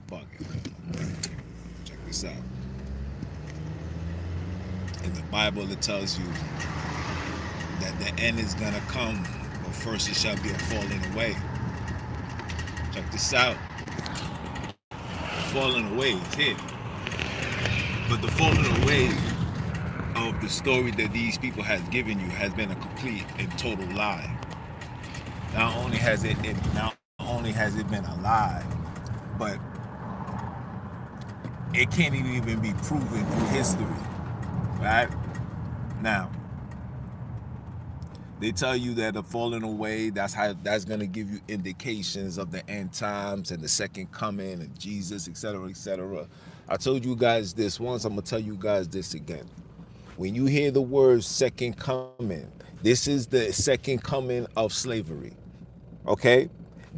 bugging. Check this out. In the Bible, it tells you that the end is gonna come, but first it shall be a falling away. Check this out. The falling away is here. But the falling away of the story that these people has given you has been a complete and total lie. Not only has it been a lie, but it can't even be proven through history. Right? Now, they tell you that the falling away, that's gonna give you indications of the end times and the second coming and Jesus, etc., etc. I told you guys this once, I'm gonna tell you guys this again. When you hear the word second coming, this is the second coming of slavery. Okay?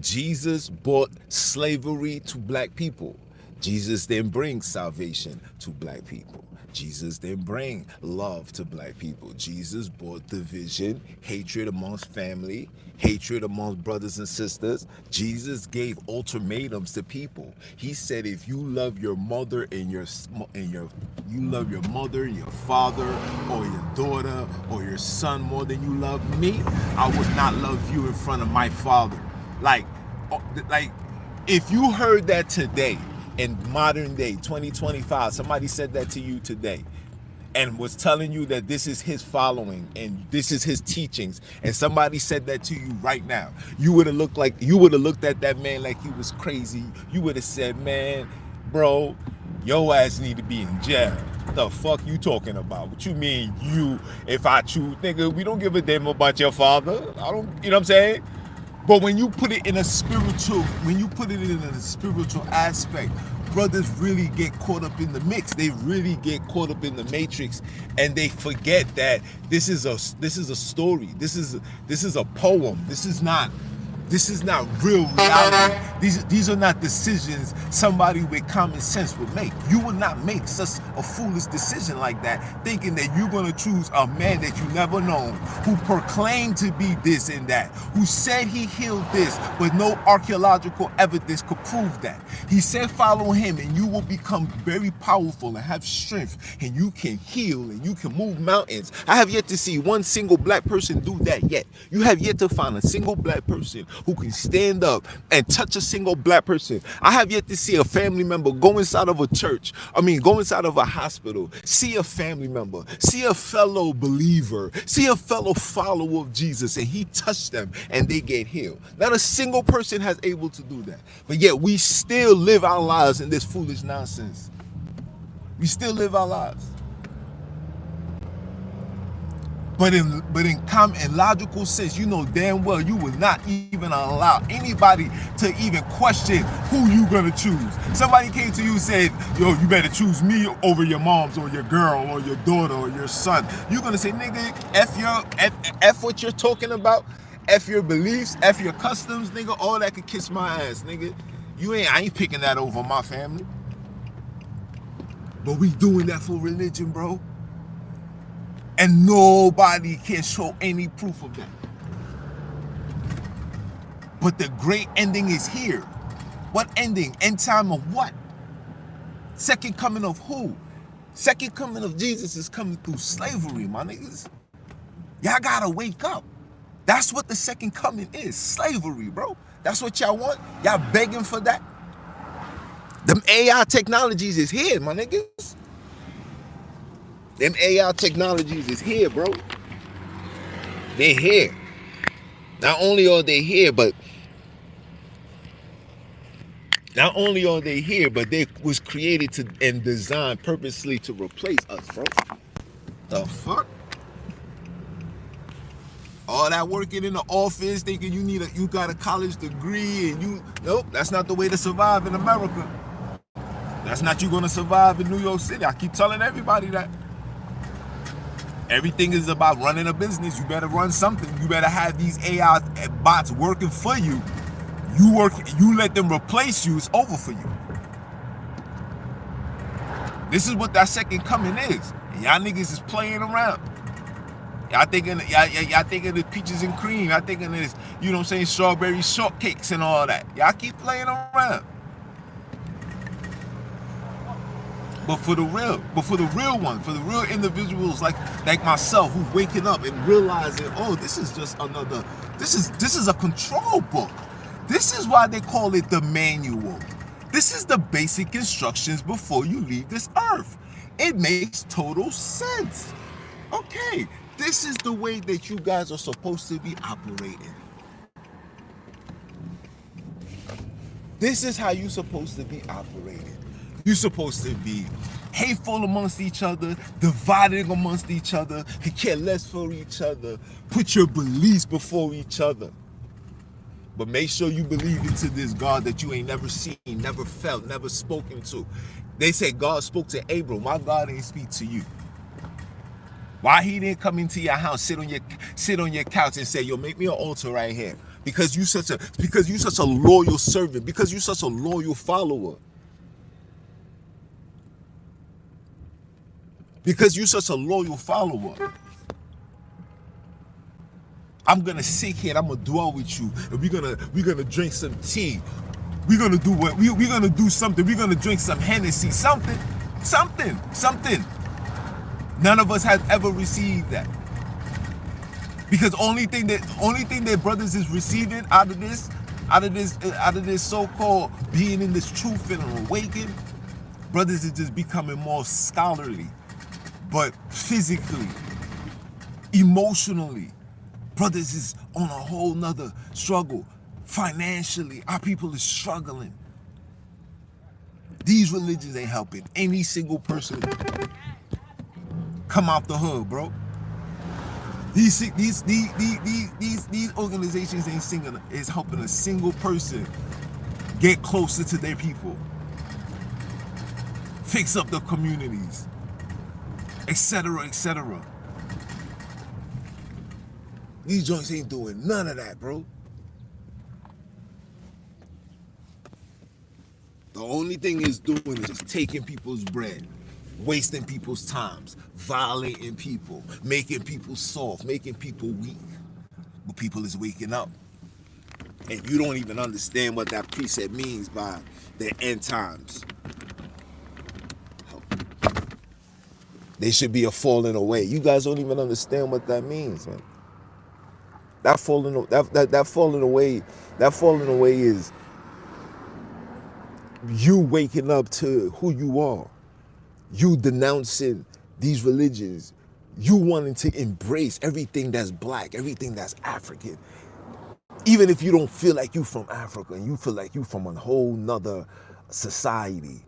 Jesus brought slavery to black people. Jesus didn't bring salvation to black people. Jesus didn't bring love to black people. Jesus brought division, hatred amongst family, hatred amongst brothers and sisters. Jesus gave ultimatums to people. He said, if you love your mother and your father or your daughter or your son more than you love me, I would not love you in front of my father. Like if you heard that today, in modern day 2025, somebody said that to you today and was telling you that this is his following and this is his teachings, and somebody said that to you right now, you would have looked at that man like he was crazy. You would have said, man, bro, your ass need to be in jail. What the fuck you talking about? What you mean you, if I choose? Nigga, we don't give a damn about your father. I don't, you know what I'm saying? But when you put it in a spiritual, aspect, brothers really get caught up in the mix. They really get caught up in the matrix, and they forget that this is a story. This is a poem. This is not real reality. These are not decisions somebody with common sense would make. You would not make such a foolish decision like that, thinking that you're gonna choose a man that you never known, who proclaimed to be this and that, who said he healed this, but no archaeological evidence could prove that. He said follow him and you will become very powerful and have strength, and you can heal and you can move mountains. I have yet to see one single black person do that yet. You have yet to find a single black person who can stand up and touch a single black person. I have yet to see a family member go inside of a church, go inside of a hospital, see a family member, see a fellow believer, see a fellow follower of Jesus, and he touched them and they get healed. Not a single person has able to do that. But yet we still live our lives in this foolish nonsense. We still live our lives. But in logical sense, you know damn well you will not even allow anybody to even question who you gonna choose. Somebody came to you and said, yo, you better choose me over your mom's or your girl or your daughter or your son. You're gonna say, nigga, F what you're talking about, F your beliefs, F your customs, nigga, all that could kiss my ass, nigga. I ain't picking that over my family. But we doing that for religion, bro. And nobody can show any proof of that. But the great ending is here. What ending? End time of what? Second coming of who? Second coming of Jesus is coming through slavery, my niggas. Y'all gotta wake up. That's what the second coming is. Slavery, bro. That's what y'all want? Y'all begging for that? Them AI technologies is here, my niggas. Them AI technologies is here, bro. They're here. Not only are they here, but they was created to and designed purposely to replace us, bro. The fuck? All that working in the office, thinking you got a college degree, and nope, that's not the way to survive in America. That's not you gonna survive in New York City. I keep telling everybody that. Everything is about running a business. You better run something. You better have these AI bots working for you. You let them replace you, it's over for you. This is what that second coming is. And y'all niggas is playing around. Y'all thinking the peaches and cream. Y'all thinking this, strawberry shortcakes and all that. Y'all keep playing around. but for the real one, for the real individuals like myself who's waking up and realizing, oh, this is just another, this is a control book. This is why they call it the manual. This is the basic instructions before you leave this earth. It makes total sense. Okay, this is the way that you guys are supposed to be operating. This is how you're supposed to be operating. You're supposed to be hateful amongst each other, dividing amongst each other, could care less for each other, put your beliefs before each other. But make sure you believe into this God that you ain't never seen, never felt, never spoken to. They say God spoke to Abram. Why God ain't speak to you? Why he didn't come into your house, sit on your couch and say, yo, make me an altar right here? Because you such a loyal servant, because you such a loyal follower. Because you such a loyal follower. I'm gonna sit here and I'm gonna dwell with you, and we're gonna drink some tea. We're gonna do what we're gonna do something. We're gonna drink some Hennessy, something. None of us has ever received that. Because only thing that brothers is receiving out of this so-called being in this truth and awakened, brothers is just becoming more scholarly, but physically, emotionally, brothers is on a whole nother struggle. Financially, our people is struggling. These religions ain't helping any single person come out the hood, bro. These organizations is helping a single person get closer to their people, fix up the communities, etc., etc. These joints ain't doing none of that, bro. The only thing it's doing is just taking people's bread, wasting people's times, violating people, making people soft, making people weak. But people is waking up. And you don't even understand what that precept means by the end times. They should be a falling away. You guys don't even understand what that means, man. That falling away is you waking up to who you are. You denouncing these religions. You wanting to embrace everything that's black, everything that's African. Even if you don't feel like you from Africa and you feel like you from a whole nother society.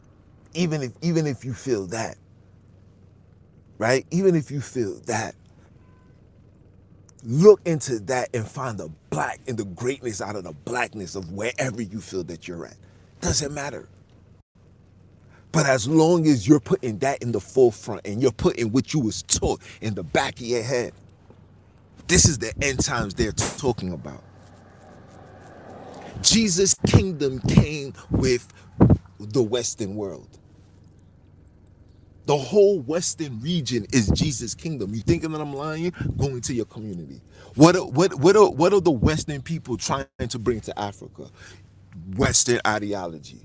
Even if you feel that. Right? Even if you feel that. Look into that and find the black and the greatness out of the blackness of wherever you feel that you're at. Doesn't matter. But as long as you're putting that in the forefront and you're putting what you was taught in the back of your head, this is the end times they're talking about. Jesus' kingdom came with the Western world. The whole Western region is Jesus' kingdom. You thinking that I'm lying? Go into your community. What are the Western people trying to bring to Africa? Western ideology.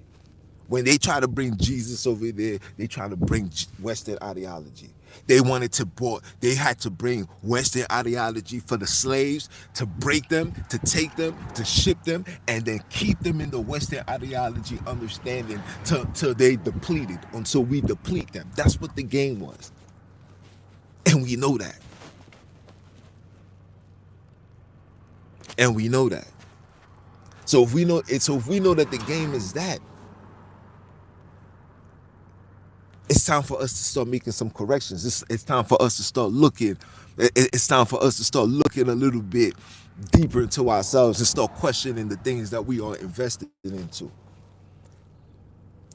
When they try to bring Jesus over there, they try to bring Western ideology. They had to bring Western ideology for the slaves, to break them, to take them, to ship them, and then keep them in the Western ideology understanding till they depleted, until we deplete them. That's what the game was. And we know that. So if we know that the game is that, it's time for us to start making some corrections. It's time for us to start looking. It's time for us to start looking a little bit deeper into ourselves and start questioning the things that we are invested into.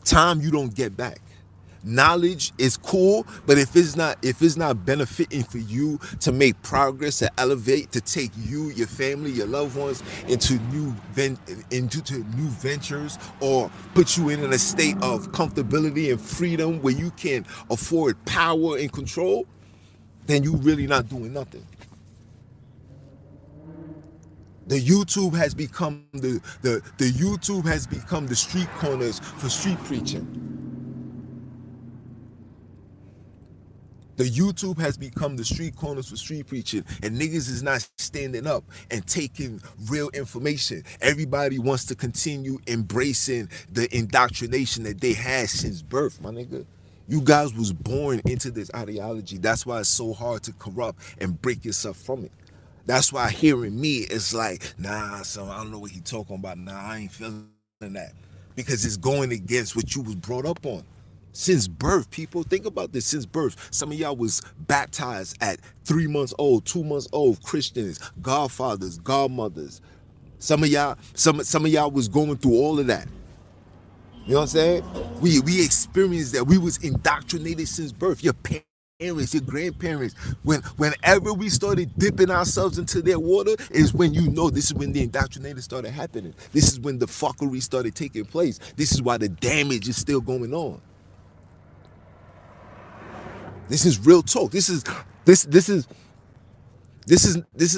Time you don't get back. Knowledge is cool, but if it's not benefiting for you to make progress, to elevate, to take you, your family, your loved ones into new ventures, or put you in a state of comfortability and freedom where you can afford power and control, then you really not doing nothing. The YouTube has become the street corners for street preaching. The YouTube has become the street corners for street preaching, and niggas is not standing up and taking real information. Everybody wants to continue embracing the indoctrination that they had since birth, my nigga. You guys was born into this ideology. That's why it's so hard to corrupt and break yourself from it. That's why hearing me is like, nah, so I don't know what he talking about. Nah, I ain't feeling that. Because it's going against what you was brought up on. Since birth, people, think about this. Since birth, some of y'all was baptized at 3 months old, 2 months old, Christians, godfathers, godmothers. Some of y'all was going through all of that. You know what I'm saying? We experienced that. We was indoctrinated since birth. Your parents, your grandparents. Whenever we started dipping ourselves into their water, is when you know this is when the indoctrination started happening. This is when the fuckery started taking place. This is why the damage is still going on. This is real talk. This is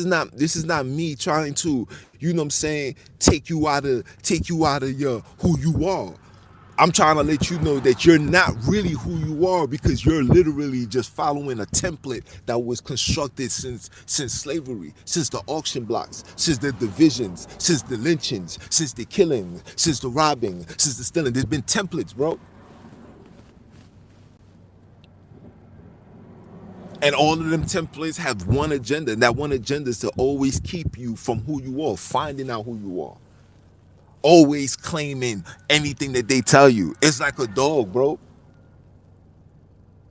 not me trying to, you know what I'm saying, take you out of your who you are. I'm trying to let you know that you're not really who you are, because you're literally just following a template that was constructed since slavery, since the auction blocks, since the divisions, since the lynchings, since the killing, since the robbing, since the stealing. There's been templates, bro. And all of them templates have one agenda, and that one agenda is to always keep you from who you are, finding out who you are. Always claiming anything that they tell you. It's like a dog, bro.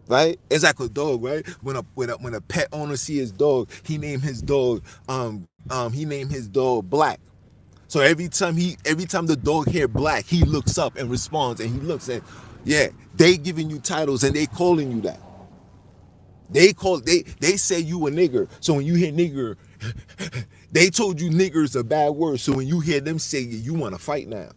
Right? It's like a dog, right? When a pet owner see his dog, he named his dog Black. So every time the dog hear Black, he looks up and responds, and he looks at, yeah, they giving you titles and they calling you that. They say you a nigger. So when you hear nigger, they told you nigger is a bad word. So when you hear them say it, you want to fight now.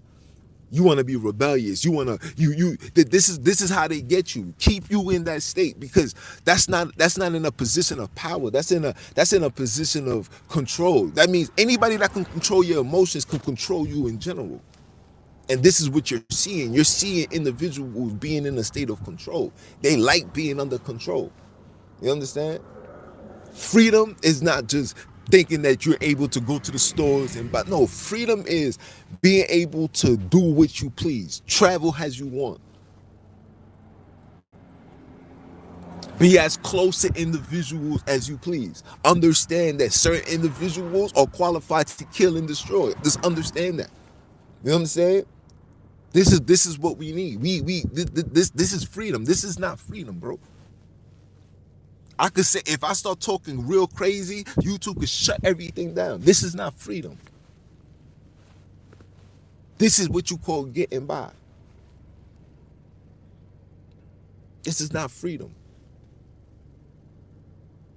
You want to be rebellious. You want to this is how they get you. Keep you in that state, because that's not in a position of power. That's in a position of control. That means anybody that can control your emotions can control you in general. And this is what you're seeing. You're seeing individuals being in a state of control. They like being under control. You understand? Freedom is not just thinking that you're able to go to the stores but no, freedom is being able to do what you please, travel as you want, be as close to individuals as you please. Understand that certain individuals are qualified to kill and destroy. Just understand that. You know what I'm saying? This is what we need. This is freedom. This is not freedom, bro. I could say, if I start talking real crazy, YouTube could shut everything down. This is not freedom. This is what you call getting by. This is not freedom.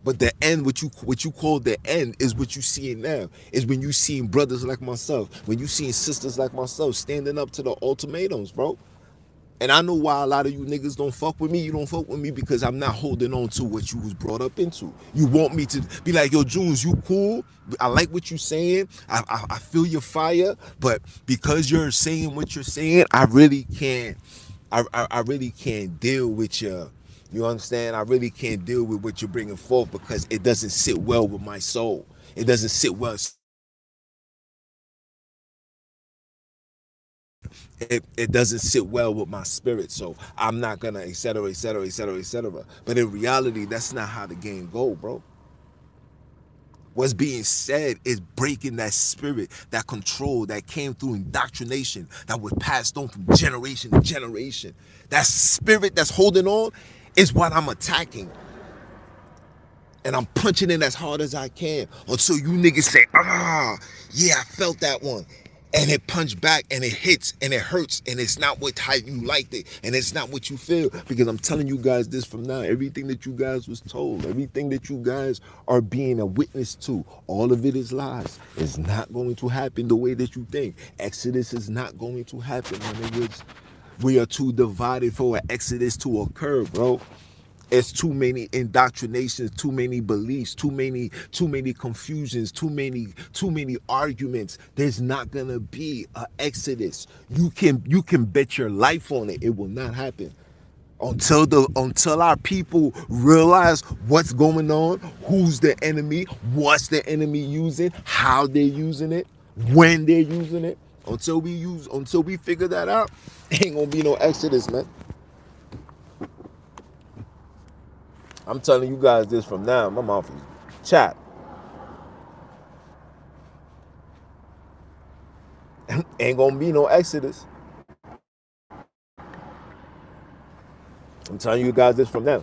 But the end, what you call the end, is what you seeing now. Is when you seeing brothers like myself, when you seeing sisters like myself standing up to the ultimatums, bro. And I know why a lot of you niggas don't fuck with me. You don't fuck with me because I'm not holding on to what you was brought up into. You want me to be like, yo, Jules, you cool. I like what you're saying. I feel your fire. But because you're saying what you're saying, I really can't. I really can't deal with you. You understand? I really can't deal with what you're bringing forth, because it doesn't sit well with my soul. It doesn't sit well. It doesn't sit well with my spirit, so I'm not gonna, etc., etc., etc., etc. But in reality, that's not how the game go, bro. What's being said is breaking that spirit, that control that came through indoctrination, that was passed on from generation to generation. That spirit that's holding on is what I'm attacking. And I'm punching in as hard as I can until you niggas say, yeah, I felt that one. And it punch back and it hits and it hurts, and it's not what how you liked it, and it's not what you feel. Because I'm telling you guys this from now, everything that you guys was told, everything that you guys are being a witness to, all of it is lies. It's not going to happen the way that you think. Exodus is not going to happen, my niggas. We are too divided for an exodus to occur, bro. It's too many indoctrinations, too many beliefs, too many confusions, too many arguments. There's not gonna be an exodus. You can bet your life on it. It will not happen. Until our people realize what's going on, who's the enemy, what's the enemy using, how they're using it, when they're using it. Until we figure that out, ain't gonna be no exodus, man. I'm telling you guys this from now. My mouth is chapped. Ain't gonna be no exodus. I'm telling you guys this from now.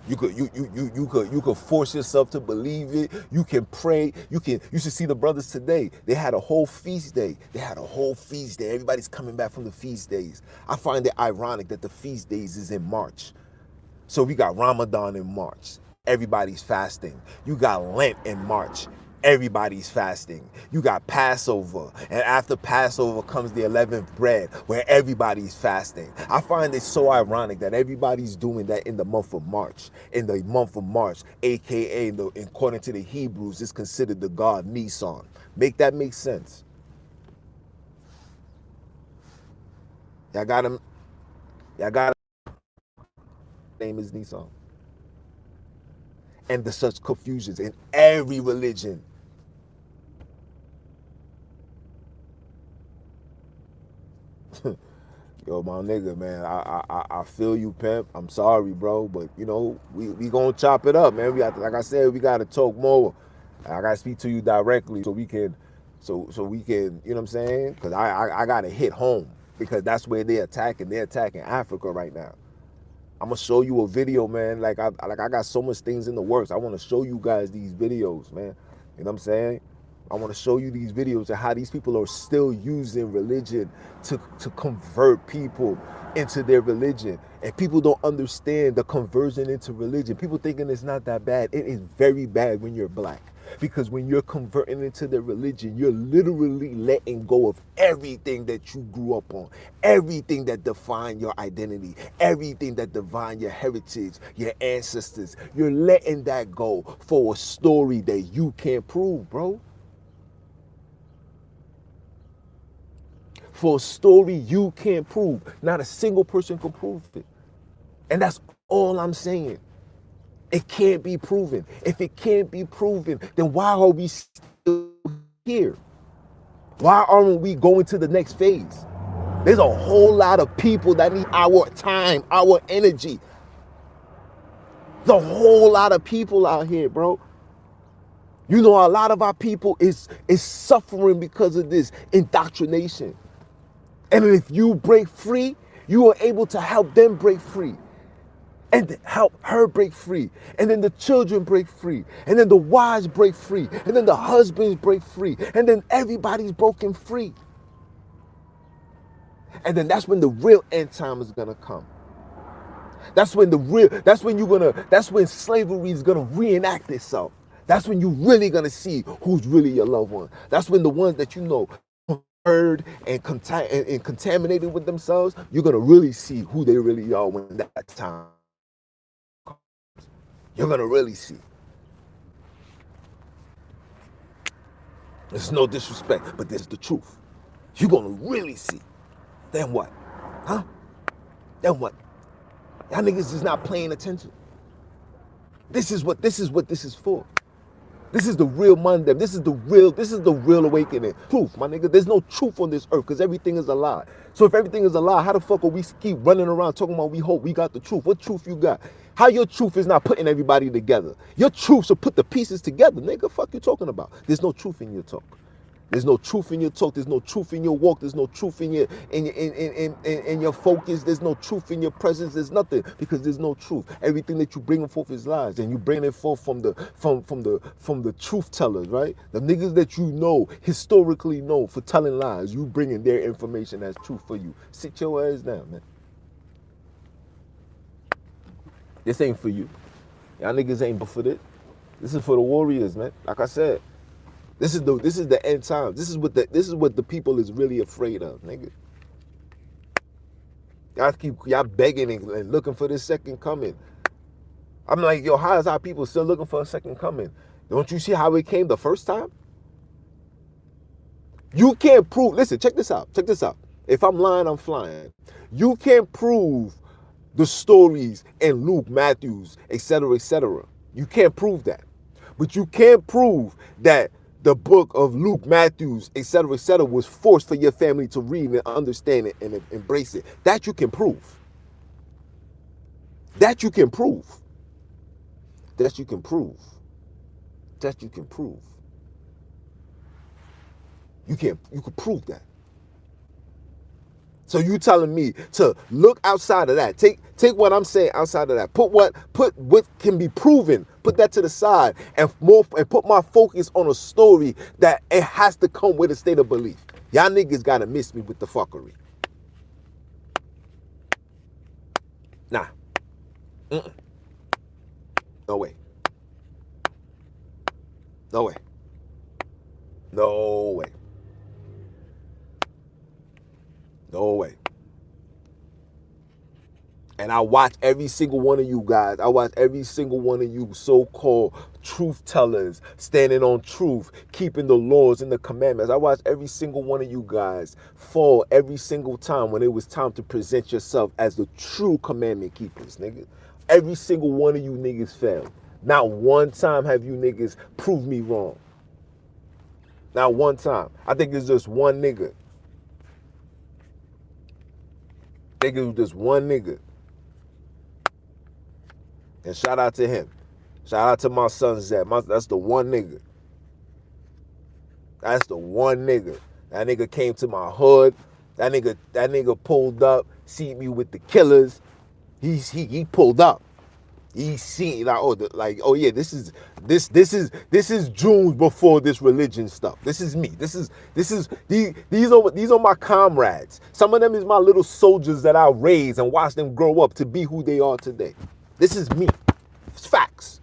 You could force yourself to believe it. You can pray. You should see the brothers today. They had a whole feast day. Everybody's coming back from the feast days. I find it ironic that the feast days is in March. So we got Ramadan in March. Everybody's fasting. You got Lent in March. Everybody's fasting. You got Passover. And after Passover comes the 11th bread, where everybody's fasting. I find it so ironic that everybody's doing that in the month of March. In the month of March, aka, according to the Hebrews, is considered the god Nisan. Make that make sense? Y'all got him. Y'all got him. Name is Nisan. And there's such confusions in every religion. Yo, my nigga, man, I feel you, pimp. I'm sorry, bro, but you know we gonna chop it up, man. We got, like I said, we gotta talk more. I gotta speak to you directly so we can, you know what I'm saying? Because I gotta hit home because that's where they're attacking. They're attacking Africa right now. I'm gonna show you a video, man. Like I got so much things in the works. I want to show you guys these videos, man. You know what I'm saying? I want to show you these videos of how these people are still using religion to convert people into their religion. And people don't understand the conversion into religion. People thinking it's not that bad. It is very bad when you're black. Because when you're converting into their religion, you're literally letting go of everything that you grew up on, everything that defined your identity, everything that defined your heritage, your ancestors. You're letting that go for a story that you can't prove, bro. For a story you can't prove. Not a single person can prove it. And that's all I'm saying. It can't be proven. If it can't be proven, then why are we still here? Why aren't we going to the next phase? There's a whole lot of people that need our time, our energy. There's a whole lot of people out here, bro. You know, a lot of our people is suffering because of this indoctrination. And if you break free, you are able to help them break free. And help her break free. And then the children break free. And then the wives break free. And then the husbands break free. And then everybody's broken free. And then that's when the real end time is gonna come. That's when slavery is gonna reenact itself. That's when you're really gonna see who's really your loved one. That's when the ones that you know heard and contaminated with themselves, you're gonna really see who they really are when that time comes. You're gonna really see. There's no disrespect, but there's the truth. You're gonna really see. Then what? Huh? Then what? Y'all niggas is not paying attention. This is what this is for. This is the real Monday. This is the real awakening. Truth, my nigga. There's no truth on this earth because everything is a lie. So if everything is a lie, how the fuck are we keep running around talking about we hope we got the truth? What truth you got? How your truth is not putting everybody together? Your truth should put the pieces together, nigga. Fuck you talking about? There's no truth in your talk. There's no truth in your talk. There's no truth in your walk. There's no truth in your focus. There's no truth in your presence. There's nothing because there's no truth. Everything that you bring forth is lies, and you bring it forth from the truth tellers, right? The niggas that you know historically know for telling lies. You bringing their information as truth for you. Sit your ass down, man. This ain't for you. Y'all niggas ain't but for this. This is for the warriors, man. Like I said. This is the end time. This is what the people is really afraid of, nigga. Y'all begging and looking for this second coming. I'm like, yo, how is our people still looking for a second coming? Don't you see how it came the first time? You can't prove. Listen, check this out. If I'm lying, I'm flying. You can't prove the stories in Luke, Matthews, etc., etc. You can't prove that. But you can prove that the book of Luke, Matthews, etc., was forced for your family to read and understand it and embrace it. That you can prove. That you can prove. That you can prove. That you can prove. You can prove that. So you telling me to look outside of that. Take what I'm saying outside of that. Put what can be proven. Put that to the side and put my focus on a story that it has to come with a state of belief. Y'all niggas gotta miss me with the fuckery. Nah. Mm-mm. No way. No way. No way. No way. And I watch every single one of you guys. I watch every single one of you so-called truth tellers standing on truth, keeping the laws and the commandments. I watch every single one of you guys fall every single time when it was time to present yourself as the true commandment keepers, nigga. Every single one of you niggas failed. Not one time have you niggas proved me wrong. Not one time. I think it's just one nigga. I think it was just one nigga. And shout out to him. Shout out to my son Zach. That's the one nigga. That's the one nigga. That nigga came to my hood. That nigga pulled up, see me with the killers. He pulled up. He seen oh yeah, this is June before this religion stuff. This is me. These are my comrades. Some of them is my little soldiers that I raised and watched them grow up to be who they are today. This is me. It's facts.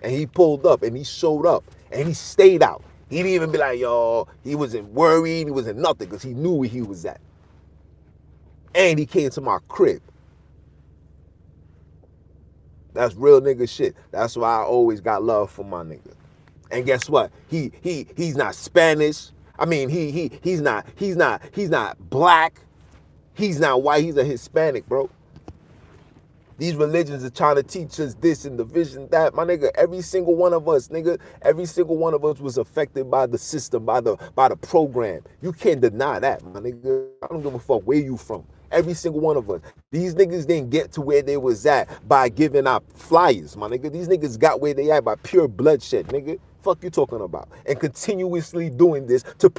And he pulled up and he showed up and he stayed out. He didn't even be like, yo, he wasn't worried, he wasn't nothing, because he knew where he was at. And he came to my crib. That's real nigga shit. That's why I always got love for my nigga. And guess what? He's not Spanish. I mean, he's not black. He's not white. He's a Hispanic, bro. These religions are trying to teach us this and the vision that. My nigga, every single one of us, nigga, every single one of us was affected by the system, by the program. You can't deny that, my nigga. I don't give a fuck where you from. Every single one of us. These niggas didn't get to where they was at by giving out flyers, my nigga. These niggas got where they at by pure bloodshed, nigga. Fuck you talking about? And continuously doing this to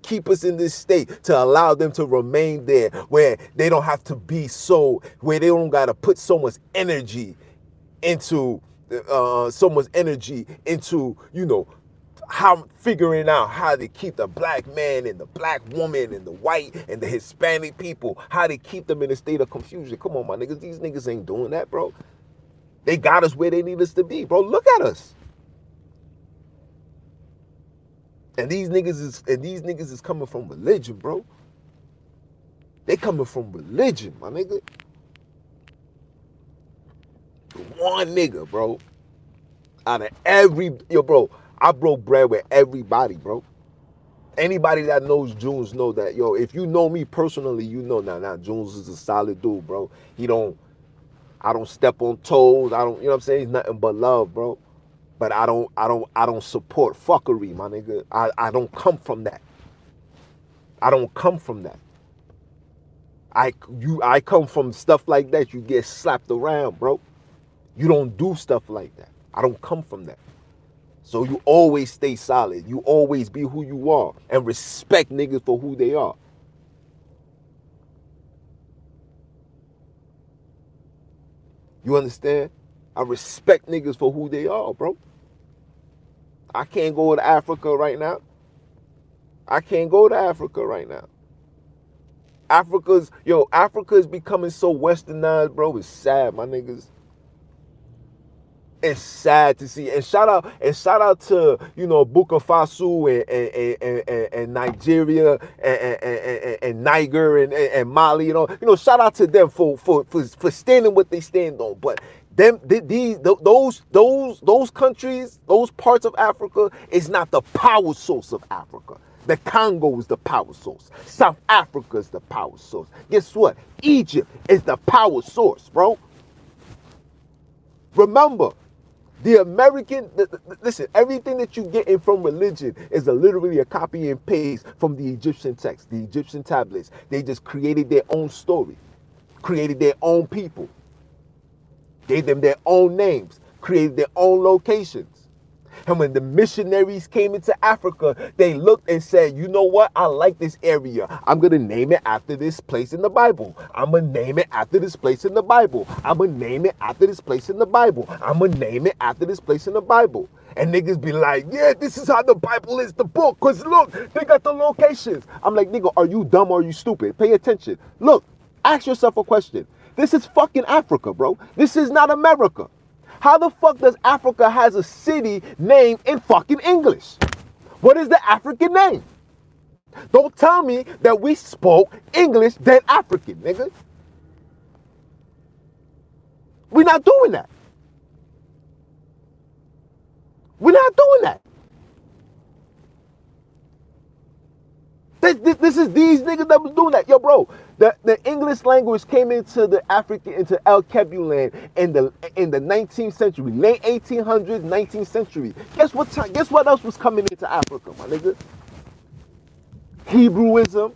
keep us in this state, to allow them to remain there where they don't have to be where they don't got to put so much energy into, how figuring out how to keep the black man and the black woman and the white and the Hispanic people, how to keep them in a state of confusion. Come on, my niggas. These niggas ain't doing that, bro. They got us where they need us to be, bro. Look at us. And these niggas is coming from religion, bro. They coming from religion, my nigga. One nigga, bro. Out of bro, I broke bread with everybody, bro. Anybody that knows Junes know that, yo, if you know me personally, you know now Junes is a solid dude, bro. I don't step on toes. I don't, you know what I'm saying? He's nothing but love, bro. But I don't support fuckery, my nigga. I don't come from that. I don't come from that. I come from stuff like that. You get slapped around, bro. You don't do stuff like that. I don't come from that. So you always stay solid. You always be who you are and respect niggas for who they are. You understand? I respect niggas for who they are, bro. I can't go to Africa right now. Africa is becoming so westernized, bro. It's sad, my niggas. It's sad to see. And shout out to, Burkina Faso and Nigeria and Niger and Mali, shout out to them for standing what they stand on. But those countries, those parts of Africa is not the power source of Africa. The Congo is the power source. South Africa is the power source. Guess what? Egypt is the power source, bro. Remember, listen, everything that you get in from religion is literally a copy and paste from the Egyptian text, the Egyptian tablets. They just created their own story, created their own people, gave them their own names, created their own locations. And when the missionaries came into Africa, they looked and said, you know what? I like this area. I'm going to name it after this place in the Bible. I'm going to name it after this place in the Bible. I'm going to name it after this place in the Bible. I'm going to name it after this place in the Bible. And niggas be like, yeah, this is how the Bible is, the book. Because look, they got the locations. I'm like, nigga, are you dumb or are you stupid? Pay attention. Look, ask yourself a question. This is fucking Africa, bro. This is not America. How the fuck does Africa has a city named in fucking English? What is the African name? Don't tell me that we spoke English then African, nigga. We're not doing that. We're not doing that. This is these niggas that was doing that. Yo, bro, the English language came into the African, into El Kebulan in the 19th century, late 1800s, 19th century. Guess what else was coming into Africa, my nigga? Hebrewism,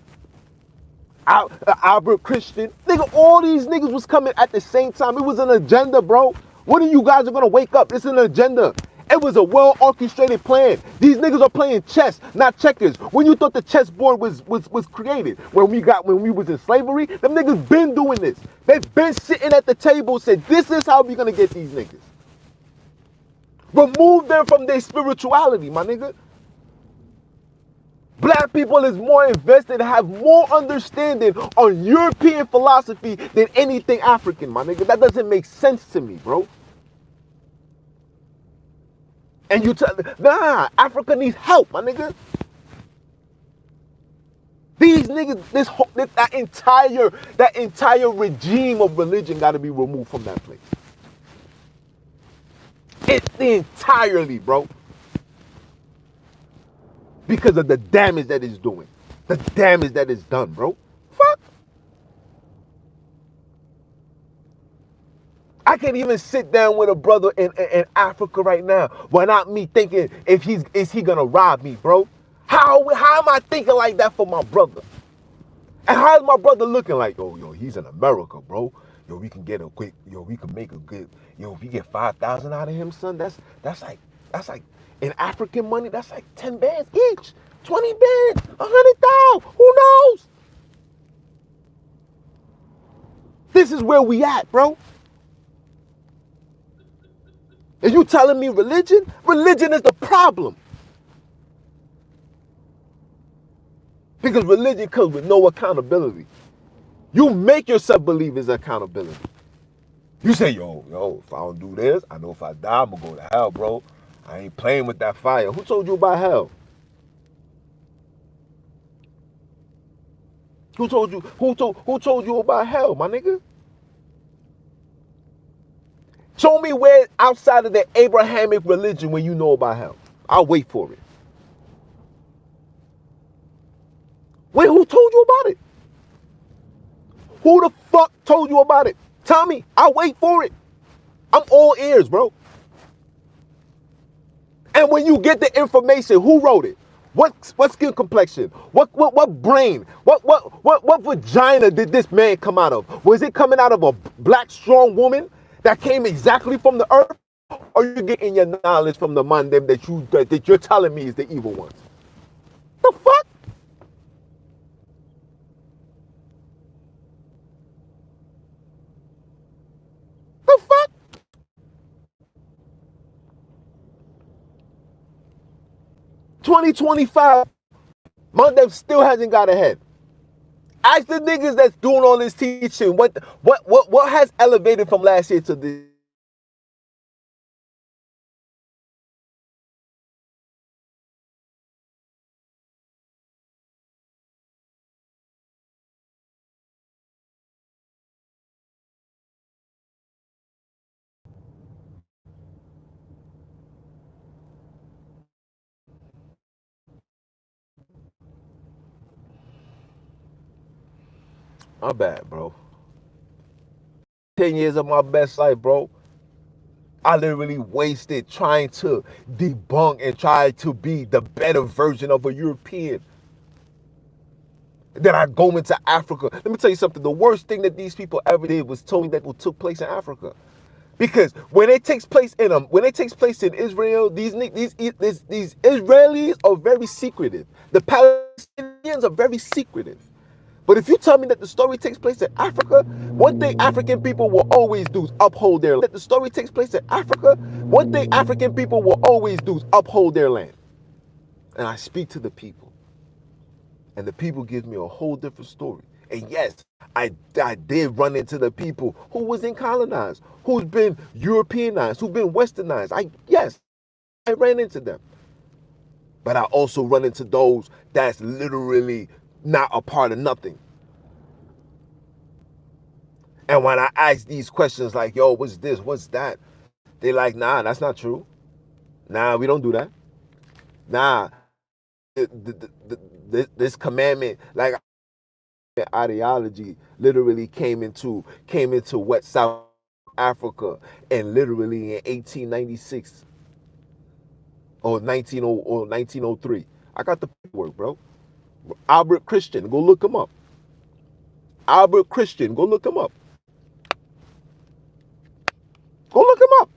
Albert Christian. Nigga, all these niggas was coming at the same time. It was an agenda, bro. What are you guys are gonna wake up? It's an agenda. It was a well-orchestrated plan. These niggas are playing chess, not checkers. When you thought the chessboard was created, when we was in slavery, them niggas been doing this. They've been sitting at the table, said, this is how we gonna get these niggas. Remove them from their spirituality, my nigga. Black people is more invested, have more understanding on European philosophy than anything African, my nigga. That doesn't make sense to me, bro. And you tell, nah, Africa needs help, my nigga. These niggas, that entire regime of religion got to be removed from that place. It's entirely, bro. Because of the damage that it's doing. The damage that it's done, bro. Fuck. I can't even sit down with a brother in Africa right now without me thinking is he gonna rob me, bro? How am I thinking like that for my brother? And how's my brother looking like? Oh, yo, he's in America, bro. Yo, we can get a quick, yo, we can make a good, yo, if we get 5,000 out of him, son, that's like in African money, that's like 10 bands each, 20 bands, 100,000. Who knows? This is where we at, bro. Are you telling me religion? Religion is the problem. Because religion comes with no accountability. You make yourself believe it's accountability. You say, yo, if I don't do this, I know if I die, I'm gonna go to hell, bro. I ain't playing with that fire. Who told you about hell? Who told you about hell, my nigga? Show me where outside of the Abrahamic religion where you know about hell. I'll wait for it. Wait, who told you about it? Who the fuck told you about it? Tell me. I'll wait for it. I'm all ears, bro. And when you get the information, who wrote it? What skin complexion? What brain? What vagina did this man come out of? Was it coming out of a black strong woman that came exactly from the earth? Or are you getting your knowledge from the man them that you're telling me is the evil ones? The fuck? The fuck? 2025, Monday still hasn't got ahead. Ask the niggas that's doing all this teaching, what has elevated from last year to this? My bad, bro. 10 years of my best life, bro. I literally wasted trying to debunk and try to be the better version of a European. Then I go into Africa. Let me tell you something. The worst thing that these people ever did was told me that what took place in Africa. Because when it takes place in Israel, these Israelis are very secretive. The Palestinians are very secretive. But if you tell me that the story takes place in Africa, one thing African people will always do is uphold their land. That the story takes place in Africa, one thing African people will always do is uphold their land. And I speak to the people. And the people give me a whole different story. And yes, I did run into the people who wasn't colonized, who's been Europeanized, who've been westernized. I ran into them. But I also run into those that's literally not a part of nothing. And when I ask these questions like, yo, what's this, what's that? They like, nah, that's not true. Nah, we don't do that. Nah, this commandment, like ideology literally came into what South Africa, and literally in 1896 or 1903. I got the paperwork, bro. Albert Christian, go look him up. Albert Christian, go look him up. Go look him up.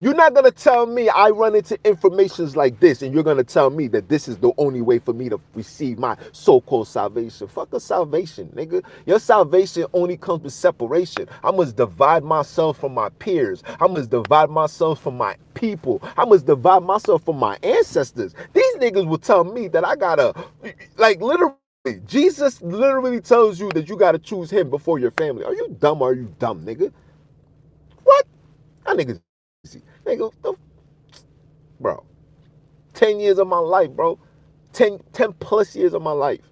You're not going to tell me I run into informations like this and you're going to tell me that this is the only way for me to receive my so-called salvation. Fuck a salvation, nigga. Your salvation only comes with separation. I must divide myself from my peers. I must divide myself from my people. I must divide myself from my ancestors. These niggas will tell me that I gotta, like, literally, Jesus literally tells you that you gotta choose him before your family. Are you dumb or are you dumb, nigga? What? That nigga's nigga, bro. 10 years of my life, bro. 10 plus years of my life.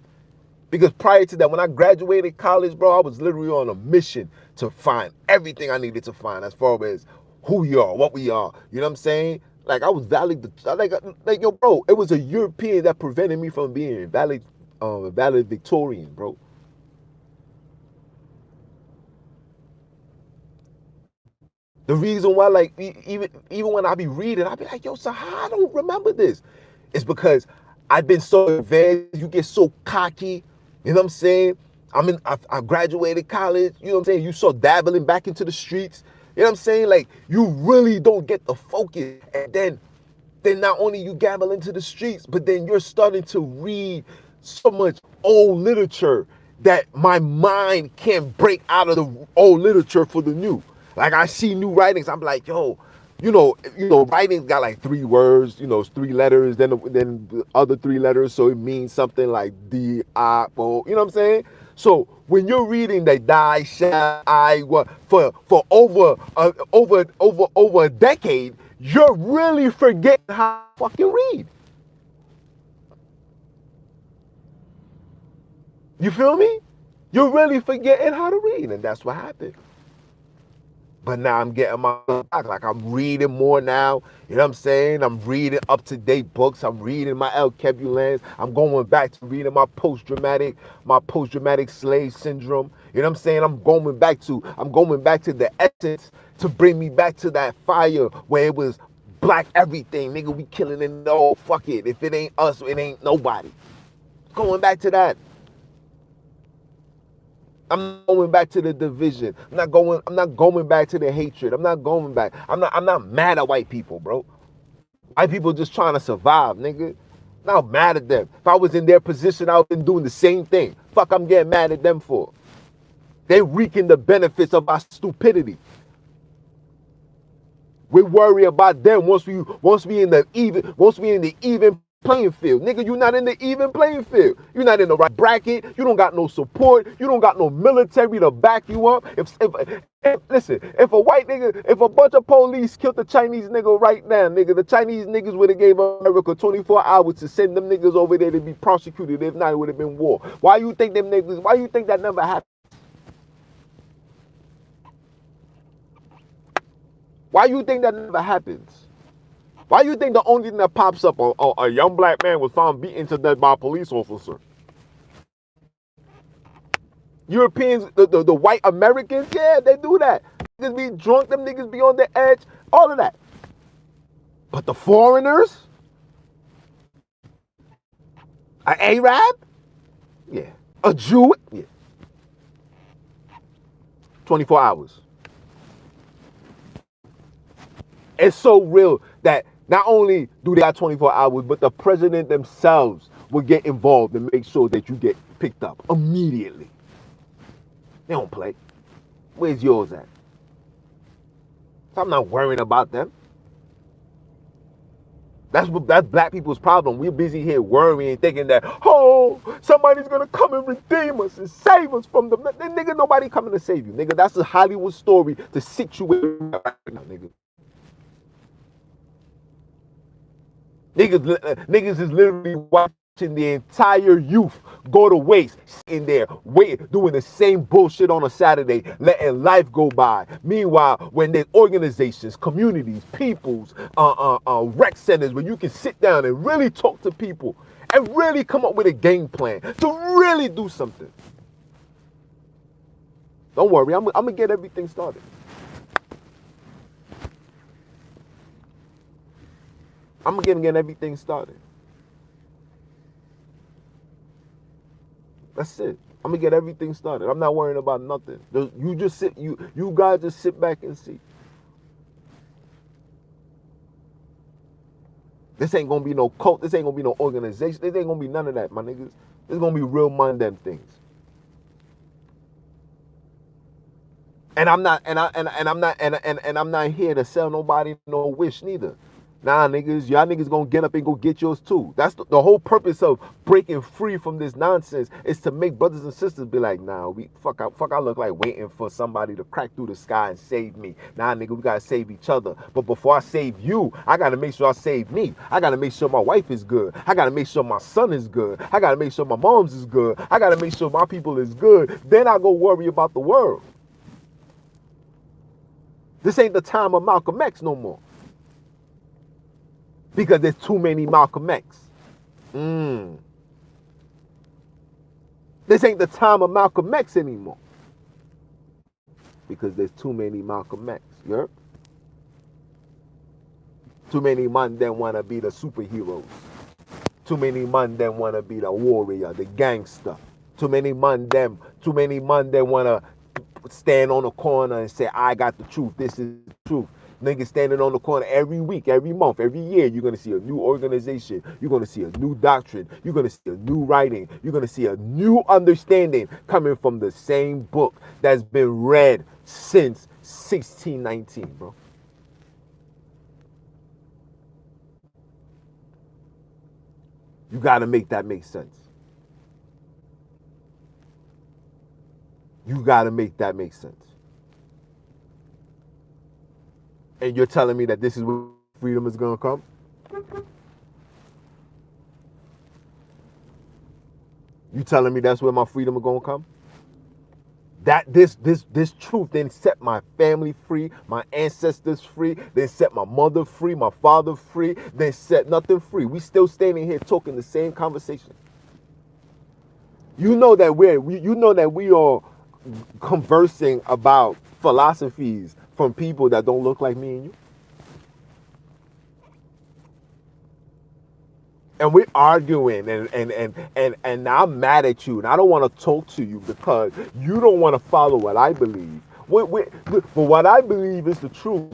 Because prior to that, when I graduated college, bro, I was literally on a mission to find everything I needed to find as far as who we are, what we are. You know what I'm saying? Like, I was like yo, bro, it was a European that prevented me from being a valid Victorian, bro. The reason why, like, even when I be reading, I be like, yo, so how I don't remember this? It's because I've been so advanced, you get so cocky, you know what I'm saying? I graduated college, you know what I'm saying? You start dabbling back into the streets, you know what I'm saying? Like, you really don't get the focus. And then not only you dabble into the streets, but then you're starting to read so much old literature that my mind can't break out of the old literature for the new. Like, I see new writings, I'm like, yo, writing got like 3 words, it's 3 letters, then the other 3 letters, so it means something like the, you know what I'm saying? So when you're reading that die, shall, I, what, for over a decade, you're really forgetting how to fucking read. You feel me? You're really forgetting how to read, and that's what happened. But now I'm getting my back. Like, I'm reading more now. You know what I'm saying? I'm reading up-to-date books. I'm reading my El Kebulans. I'm going back to reading my post-traumatic slave syndrome. You know what I'm saying? I'm going back to the essence to bring me back to that fire where it was black everything. Nigga, we killing it. No, fuck it. If it ain't us, it ain't nobody. Going back to that. I'm not going back to the division. I'm not going back to the hatred. I'm not going back. I'm not mad at white people, bro. White people just trying to survive, nigga. I'm not mad at them. If I was in their position, I would have been doing the same thing. Fuck, I'm getting mad at them for. They're reaping the benefits of our stupidity. We worry about them once we in the even playing field. Nigga, you not in the even playing field. You're not in the right bracket. You don't got no support. You don't got no military to back you up. Listen, if a bunch of police killed the Chinese nigga right now, nigga, the Chinese niggas would have gave America 24 hours to send them niggas over there to be prosecuted. If not, it would have been war. Why you think that never happened? Why you think that never happens? Why you think the only thing that pops up, a young black man was found beaten to death by a police officer? Europeans, the white Americans, yeah, they do that. Niggas be drunk, them niggas be on the edge, all of that. But the foreigners, an Arab, yeah, a Jew, yeah, 24 hours. It's so real that not only do they have 24 hours, but the president themselves will get involved and make sure that you get picked up immediately. They don't play. Where's yours at? So I'm not worrying about them. That's black people's problem. We're busy here worrying, thinking that, oh, somebody's gonna come and redeem us and save us from the nigga. Nobody coming to save you, nigga. That's a Hollywood story to situate right now, nigga. Niggas is literally watching the entire youth go to waste, sitting there, doing the same bullshit on a Saturday, letting life go by. Meanwhile, when there's organizations, communities, peoples, rec centers where you can sit down and really talk to people and really come up with a game plan to really do something. Don't worry, I'm gonna get everything started. I'm gonna get everything started. That's it. I'm gonna get everything started. I'm not worrying about nothing. You just sit. You guys just sit back and see. This ain't gonna be no cult. This ain't gonna be no organization. This ain't gonna be none of that, my niggas. This gonna be real Monday things. And I'm not. And I'm not here to sell nobody no wish neither. Nah, niggas, y'all niggas gonna get up and go get yours too. That's the whole purpose of breaking free from this nonsense is to make brothers and sisters be like, nah, I look like waiting for somebody to crack through the sky and save me. Nah, nigga, we gotta save each other. But before I save you, I gotta make sure I save me. I gotta make sure my wife is good. I gotta make sure my son is good. I gotta make sure my mom's is good. I gotta make sure my people is good. Then I go worry about the world. This ain't the time of Malcolm X no more. Because there's too many Malcolm X. This ain't the time of Malcolm X anymore. Because there's too many Malcolm X. You heard? Too many men that want to be the superheroes. Too many men that want to be the warrior, the gangster. Too many men that want to stand on the corner and say, I got the truth. This is the truth. Niggas standing on the corner every week, every month, every year. You're going to see a new organization. You're going to see a new doctrine. You're going to see a new writing. You're going to see a new understanding coming from the same book that's been read since 1619, bro. You got to make that make sense. You got to make that make sense. And you're telling me that this is where freedom is going to come? You telling me that's where my freedom is going to come? That this truth then set my family free, my ancestors free, then set my mother free, my father free, then set nothing free. We still standing here talking the same conversation. You know that we are conversing about philosophies from people that don't look like me and you. And we're arguing and I'm mad at you and I don't want to talk to you because you don't want to follow what I believe. But what I believe is the truth.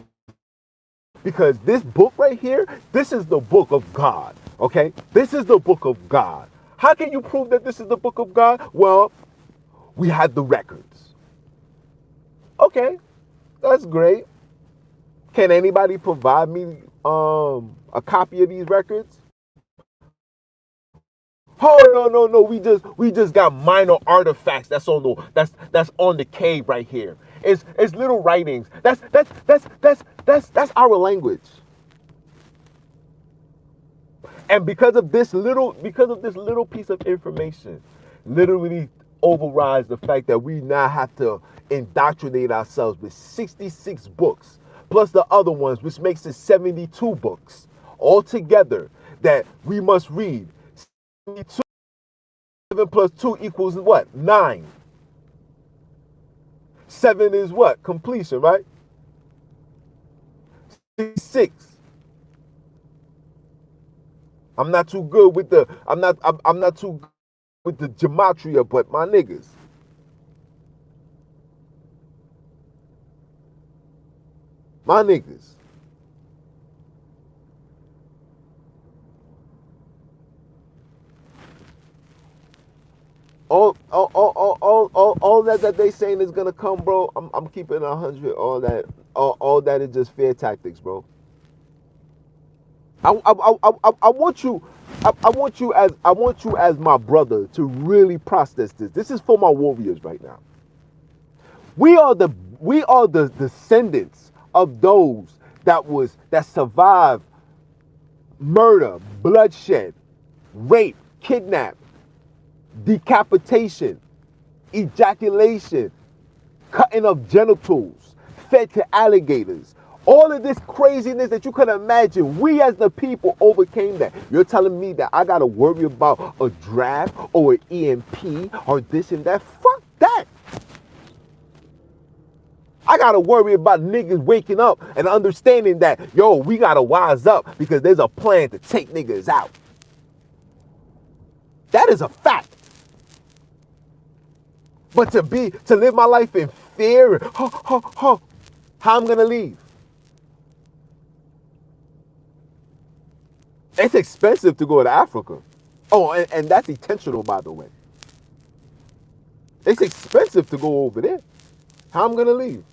Because this book right here, this is the book of God. Okay? This is the book of God. How can you prove that this is the book of God? Well, we had the records. Okay, that's great. Can anybody provide me a copy of these records? Oh no. We just got minor artifacts that's on the cave right here. It's little writings. That's our language. And because of this little piece of information, literally overrides the fact that we now have to indoctrinate ourselves with 66 books, plus the other ones, which makes it 72 books altogether that we must read. 72, 7 plus 2 equals what? 9. 7 is what? Completion, right? 6. I'm not too good with the. I'm not too good with the gematria, but my niggas. My niggas. All that they saying is gonna come, bro. I'm keeping 100. All that is just fear tactics, bro. I want you. I want you as my brother to really process this. This is for my warriors right now. We are the descendants of those that survived murder, bloodshed, rape, kidnap, decapitation, ejaculation, cutting of genitals, fed to alligators. All of this craziness that you can imagine, we as the people overcame that. You're telling me that I gotta worry about a draft or an EMP or this and that? Fuck that. I gotta worry about niggas waking up and understanding that, yo, we gotta wise up because there's a plan to take niggas out. That is a fact. But to live my life in fear, how I'm gonna leave? It's expensive to go to Africa. Oh, and that's intentional, by the way. It's expensive to go over there. How I'm gonna leave?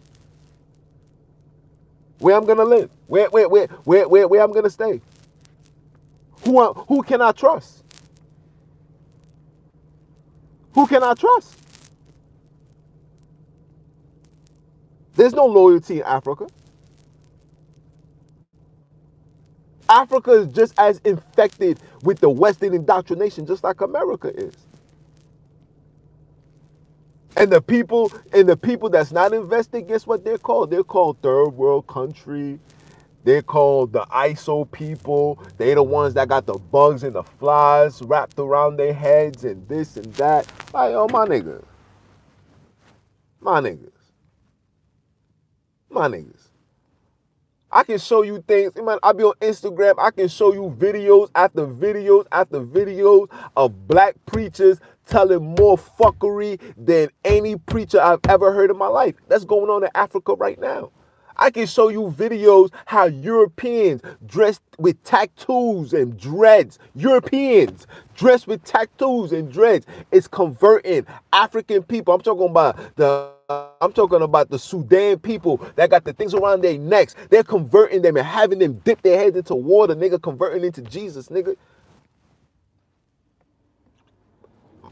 Where I'm gonna live? Where I'm gonna stay? Who can I trust? Who can I trust? There's no loyalty in Africa. Africa is just as infected with the Western indoctrination, just like America is. And the people that's not invested, guess what they're called? They're called third world country. They're called the ISO people. They the ones that got the bugs and the flies wrapped around their heads and this and that. Like, oh, my niggas. My niggas. My niggas. I can show you things. Man, I'll be on Instagram. I can show you videos after videos after videos of black preachers telling more fuckery than any preacher I've ever heard in my life. That's going on in Africa right now. I can show you videos how Europeans dressed with tattoos and dreads. Europeans dressed with tattoos and dreads is converting African people. I'm talking about the Sudan people that got the things around their necks. They're converting them and having them dip their heads into water, nigga, converting into Jesus, nigga.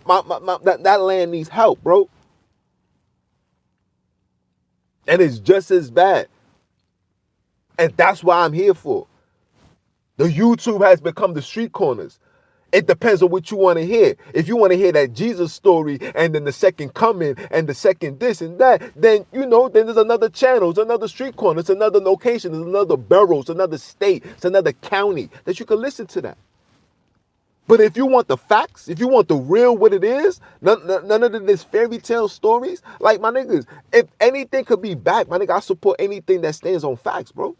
That land needs help, bro. And it's just as bad. And that's why I'm here for. The YouTube has become the street corners. It depends on what you want to hear. If you want to hear that Jesus story and then the second coming and the second this and that, then, then there's another channel, it's another street corner, it's another location, it's another borough, it's another state, it's another county that you can listen to that. But if you want the facts, if you want the real what it is, none of this fairy tale stories, like, my niggas, if anything could be back, my nigga, I support anything that stands on facts, bro.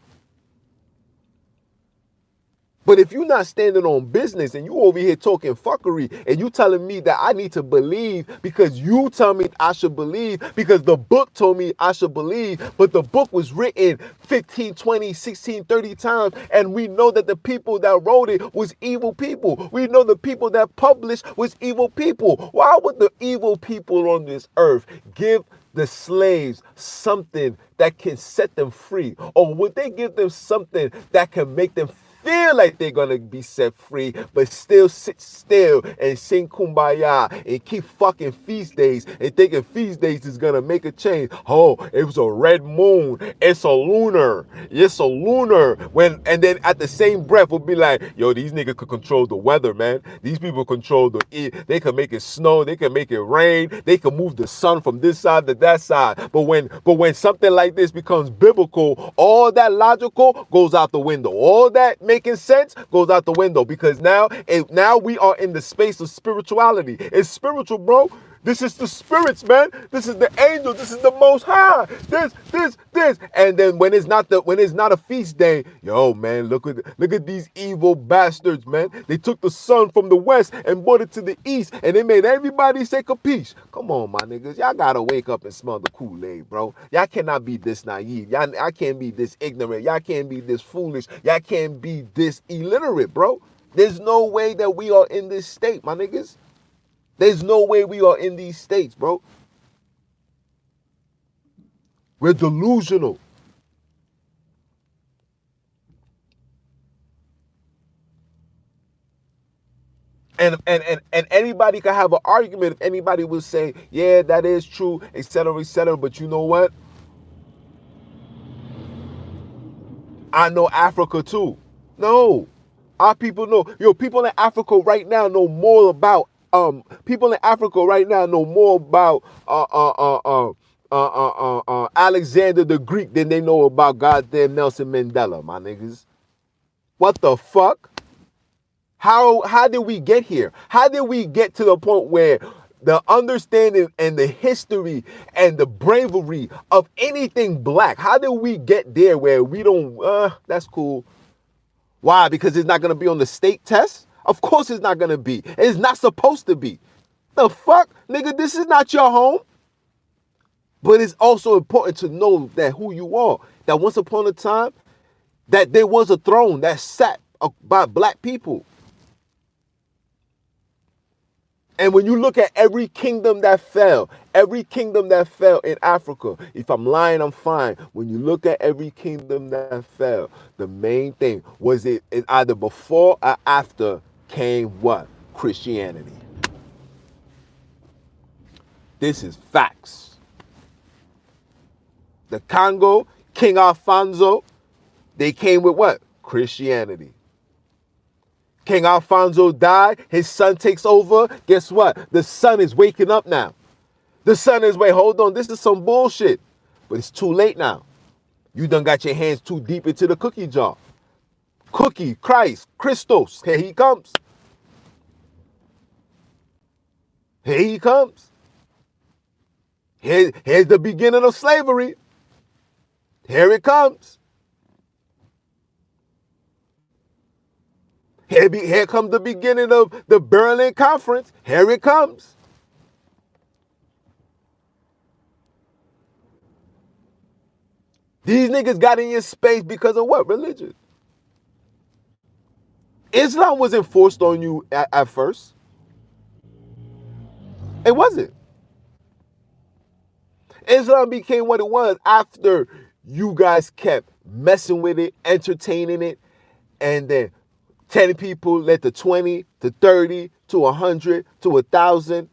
But if you're not standing on business and you over here talking fuckery and you telling me that I need to believe because you tell me I should believe because the book told me I should believe, but the book was written 15, 20, 16, 30 times, and we know that the people that wrote it was evil people. We know the people that published was evil people. Why would the evil people on this earth give the slaves something that can set them free? Or would they give them something that can make them feel like they're gonna be set free, but still sit still and sing kumbaya and keep fucking feast days and thinking feast days is gonna make a change? Oh, it was a red moon. It's a lunar. It's a lunar. And then at the same breath we'll be like, yo, these niggas could control the weather, man. These people control they can make it snow, they can make it rain, they can move the sun from this side to that side. But when something like this becomes biblical, all that logical goes out the window. All that making sense goes out the window, because now we are in the space of spirituality. It's spiritual, bro. This is the spirits, man. This is the angel. This is the Most High. This. And then when it's not a feast day, yo, man, look at these evil bastards, man. They took the sun from the west and brought it to the east, and they made everybody say capiche. Come on, my niggas. Y'all gotta wake up and smell the Kool-Aid, bro. Y'all cannot be this naive. I can't be this ignorant. Y'all can't be this foolish. Y'all can't be this illiterate, bro. There's no way that we are in this state, my niggas. There's no way we are in these states, bro. We're delusional. And anybody can have an argument if anybody will say, yeah, that is true, etc., etc. But you know what? I know Africa too. No. Our people know. Yo, people in Africa right now know more about people in Africa right now know more about Alexander the Greek than they know about goddamn Nelson Mandela, my niggas. What the fuck? How did we get here? How did we get to the point where the understanding and the history and the bravery of anything black, how did we get there where we don't, that's cool. Why? Because it's not going to be on the state test? Of course it's not going to be. It's not supposed to be. The fuck? Nigga, this is not your home. But it's also important to know that who you are. That once upon a time, that there was a throne that sat by black people. And when you look at every kingdom that fell in Africa, if I'm lying, I'm fine. When you look at every kingdom that fell, the main thing was it either before or after came what? Christianity. This is facts. The Congo, King Alfonso, they came with what? Christianity. King Alfonso died. His son takes over. Guess what? The son is waking up now. The son is, wait, hold on. This is some bullshit. But it's too late now. You done got your hands too deep into the cookie jar. Cookie, Christ, Christos. Here he comes. Here he comes. Here's the beginning of slavery. Here it comes. Here comes the beginning of the Berlin Conference. Here it comes. These niggas got in your space because of what? Religion. Islam wasn't forced on you at first. It wasn't. Islam became what it was after you guys kept messing with it, entertaining it, and then 10 people led to 20, to 30, to 100, to 1,000.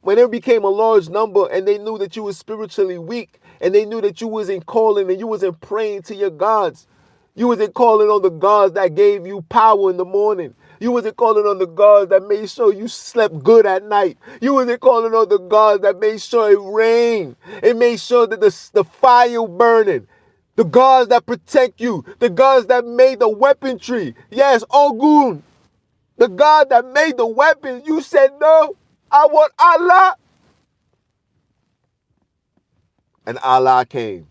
When it became a large number and they knew that you were spiritually weak and they knew that you wasn't calling and you wasn't praying to your gods. You wasn't calling on the gods that gave you power in the morning. You wasn't calling on the gods that made sure you slept good at night. You wasn't calling on the gods that made sure it rained. It made sure that the fire burning. The gods that protect you. The gods that made the weaponry. Yes, Ogun. The God that made the weapons. You said, no, I want Allah. And Allah came.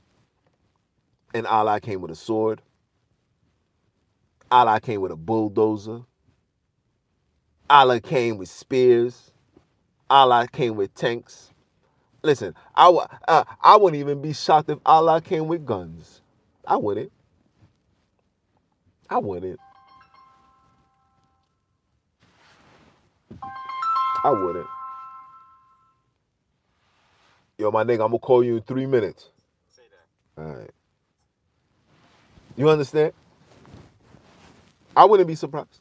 And Allah came with a sword. Allah came with a bulldozer. Allah came with spears. Allah came with tanks. Listen, I wouldn't even be shocked if Allah came with guns. I wouldn't. I wouldn't. I wouldn't. Yo, my nigga, I'm going to call you in 3 minutes. Say that. All right. You understand? I wouldn't be surprised.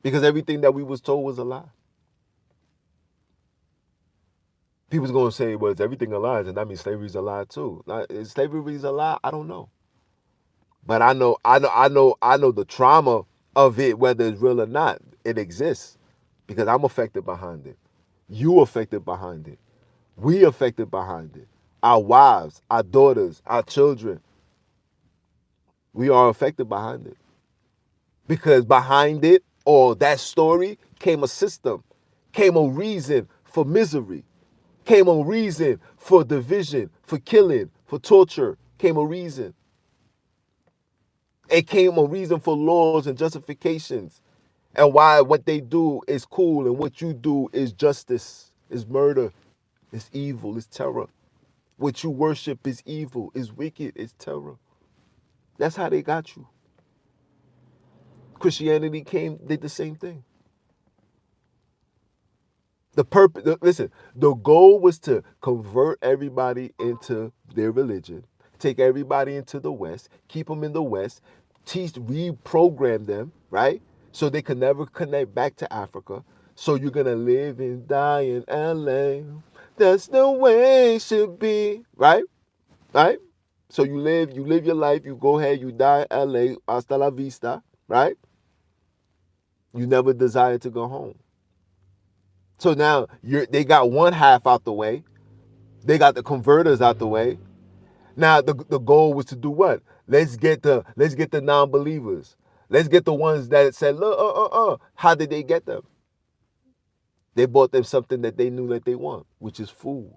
Because everything that we was told was a lie. People's going to say, well, is everything a lie? And that means slavery's a lie too. Is slavery's a lie? I don't know. But I know the trauma of it, whether it's real or not, it exists. Because I'm affected behind it. You affected behind it. We affected behind it. Our wives, our daughters, our children. We are affected behind it. Because behind it, or that story, came a system, came a reason for misery. Came a reason for division, for killing, for torture. Came a reason. It came a reason for laws and justifications. And why what they do is cool and what you do is justice, is murder, is evil, is terror. What you worship is evil, is wicked, is terror. That's how they got you. Christianity came, did the same thing. The purpose, listen, the goal was to convert everybody into their religion, take everybody into the West, keep them in the West, teach, reprogram them, right? So they could never connect back to Africa. So you're gonna live and die in LA. That's the way it should be, right? Right? So you live your life, you go ahead, you die in LA, hasta la vista, right? You never desire to go home. So now they got one half out the way. They got the converters out the way. Now the goal was to do what? Let's get the non-believers. Let's get the ones that said, look, How did they get them? They bought them something that they knew that they want, which is food,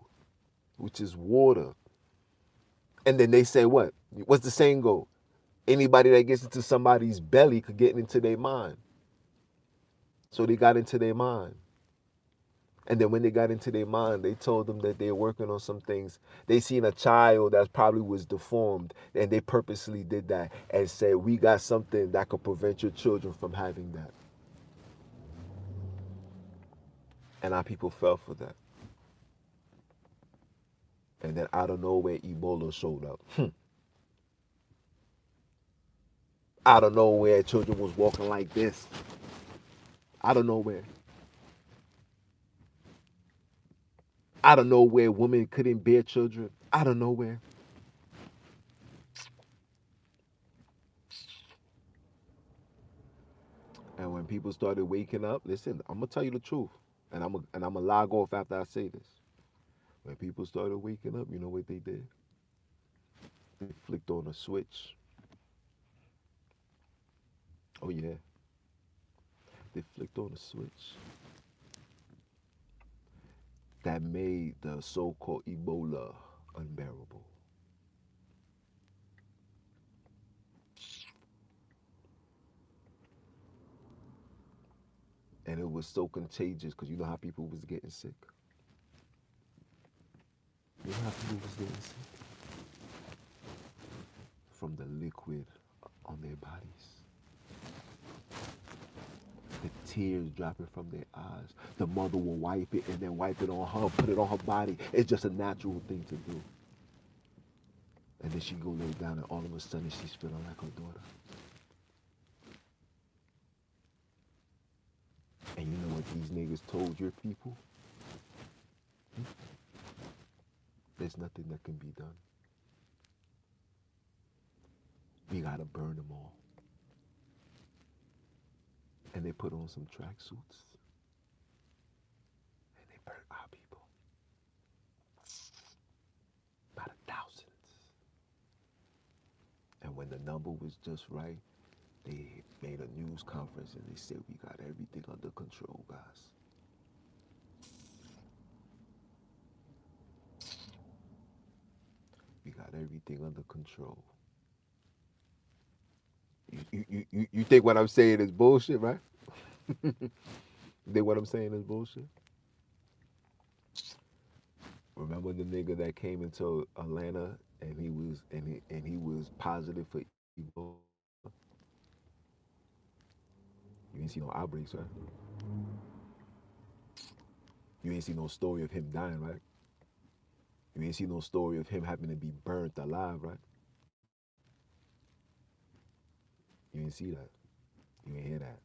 which is water. And then they say what? What's the saying go? Anybody that gets into somebody's belly could get into their mind. So they got into their mind. And then when they got into their mind, they told them that they're working on some things. They seen a child that probably was deformed, and they purposely did that and said, we got something that could prevent your children from having that. And our people fell for that. And then out of nowhere, Ebola showed up. Out of nowhere, children was walking like this. Out of nowhere. Out of nowhere, women couldn't bear children. Out of nowhere. And when people started waking up, listen, I'm gonna tell you the truth, and I'm gonna log off after I say this. When people started waking up, you know what they did? They flicked on a switch. Oh yeah, they flicked on a switch that made the so-called Ebola unbearable. And it was so contagious because you know how people was getting sick. You know how people was getting sick from the liquid on their bodies. The tears dropping from their eyes. The mother will wipe it and then wipe it on her, put it on her body. It's just a natural thing to do. And then she go lay down and all of a sudden she's feeling like her daughter. And you know what these niggas told your people? There's nothing that can be done. We gotta burn them all. And they put on some tracksuits and they burnt our people by the thousands. And when the number was just right, they made a news conference and they said, we got everything under control, guys. We got everything under control. You think what I'm saying is bullshit, right? You think what I'm saying is bullshit? Remember the nigga that came into Atlanta and he was positive for Ebola? You ain't see no outbreaks, right? You ain't see no story of him dying, right? You ain't see no story of him having to be burnt alive, right? You ain't see that. You ain't hear that.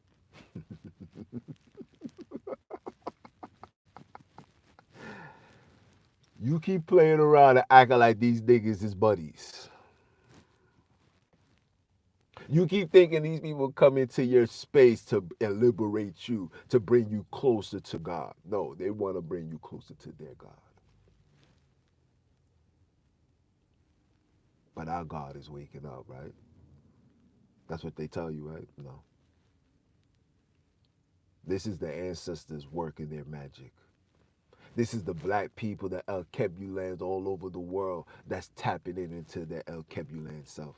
You keep playing around and acting like these niggas is buddies. You keep thinking these people come into your space to liberate you, to bring you closer to God. No, they want to bring you closer to their God. But our God is waking up, right? That's what they tell you, right? No. This is the ancestors working their magic. This is the black people, the El Kebulans all over the world that's tapping into their El Kebulan self.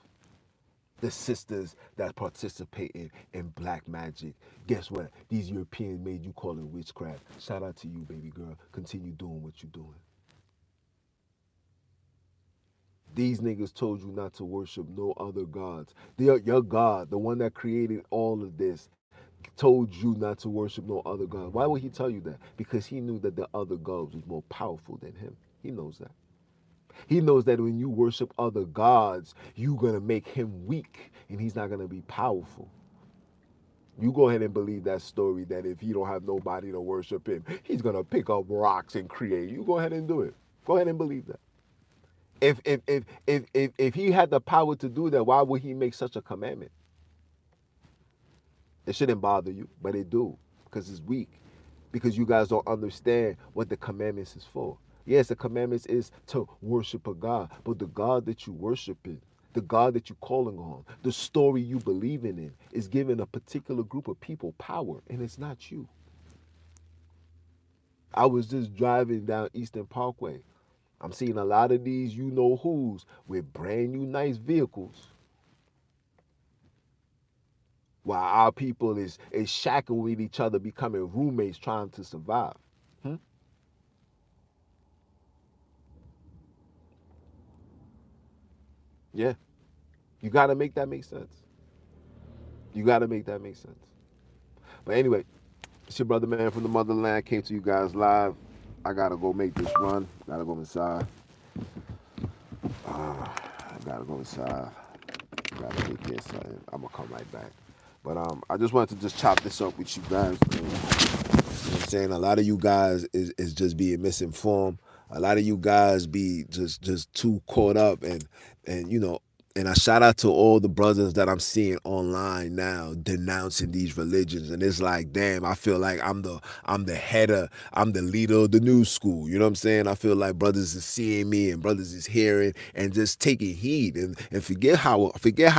The sisters that participate in black magic. Guess what? These Europeans made you call it witchcraft. Shout out to you, baby girl. Continue doing what you're doing. These niggas told you not to worship no other gods. Your God, the one that created all of this, told you not to worship no other God. Why would he tell you that? Because he knew that the other gods was more powerful than him. He knows that. He knows that when you worship other gods, you're gonna make him weak and he's not gonna be powerful. You go ahead and believe that story that if he don't have nobody to worship him, he's gonna pick up rocks and create. You go ahead and do it. Go ahead and believe that. If he had the power to do that, why would he make such a commandment? It shouldn't bother you, but it do, because it's weak. Because you guys don't understand what the commandments is for. Yes, the commandments is to worship a God, but the God that you worshiping, the God that you're calling on, the story you believing in, is giving a particular group of people power, and it's not you. I was just driving down Eastern Parkway. I'm seeing a lot of these you know who's with brand new nice vehicles, while our people is shacking with each other, becoming roommates, trying to survive. Hmm? Yeah, you got to make that make sense. You got to make that make sense. But anyway, it's your brother man from the motherland. Came to you guys live. I gotta go make this run. Gotta go inside. I gotta go inside. Gotta take care of something. I'm gonna come right back. But I just wanted to just chop this up with you guys. You know what I'm saying? A lot of you guys is just being misinformed. A lot of you guys be just too caught up and you know, and I shout out to all the brothers that I'm seeing online now denouncing these religions. And it's like, damn, I feel like I'm the header, I'm the leader of the new school. You know what I'm saying? I feel like brothers is seeing me and brothers is hearing and just taking heed and forget how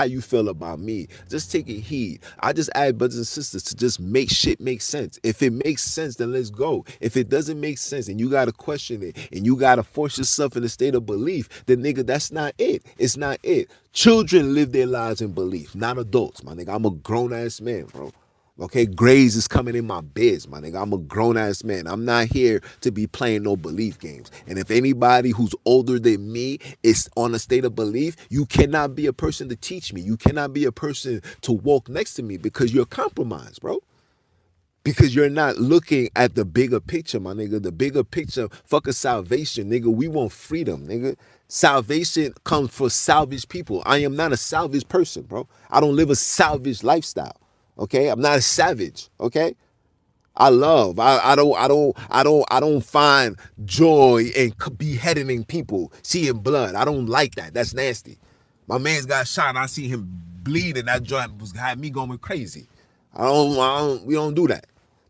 you feel about me. Just taking heed. I just add brothers and sisters to just make shit make sense. If it makes sense, then let's go. If it doesn't make sense and you gotta question it and you gotta force yourself in a state of belief, then nigga, that's not it. It's not it. Children live their lives in belief, not adults, my nigga. I'm a grown ass man, bro. Okay, grades is coming in my biz, my nigga. I'm a grown ass man. I'm not here to be playing no belief games. And if anybody who's older than me is on a state of belief, you cannot be a person to teach me. You cannot be a person to walk next to me because you're compromised, bro. Because you're not looking at the bigger picture, my nigga. The bigger picture, fuck a salvation, nigga. We want freedom, nigga. Salvation comes for salvaged people. I am not a salvaged person, bro. I don't live a salvaged lifestyle. Okay? I'm not a savage. Okay? I love. I don't find joy in beheading people, seeing blood. I don't like that. That's nasty. My man's got shot. And I see him bleed, and that joint was had me going crazy. We don't do that.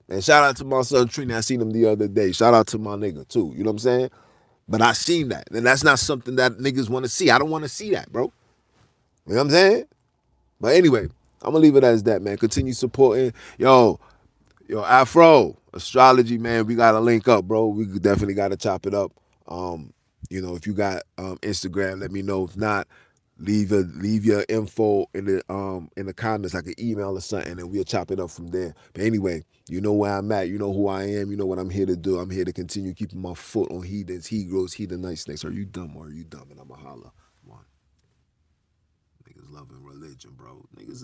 And shout out to my son Trini. I seen him the other day. Shout out to my nigga too. You know what I'm saying? But I seen that, and that's not something that niggas want to see. I don't want to see that, bro. You know what I'm saying? But anyway, I'm gonna leave it as that, man. Continue supporting, yo, Afro astrology, man. We gotta link up, bro. We definitely gotta chop it up. If you got Instagram, let me know. If not, leave your info in the comments, like an email or something, and we'll chop it up from there. But anyway, you know where I'm at. You know who I am. You know what I'm here to do. I'm here to continue keeping my foot on heathens, he grows, heathen night snakes. Are you dumb or are you dumb? And I'ma holla. Come on, niggas loving religion, bro. Niggas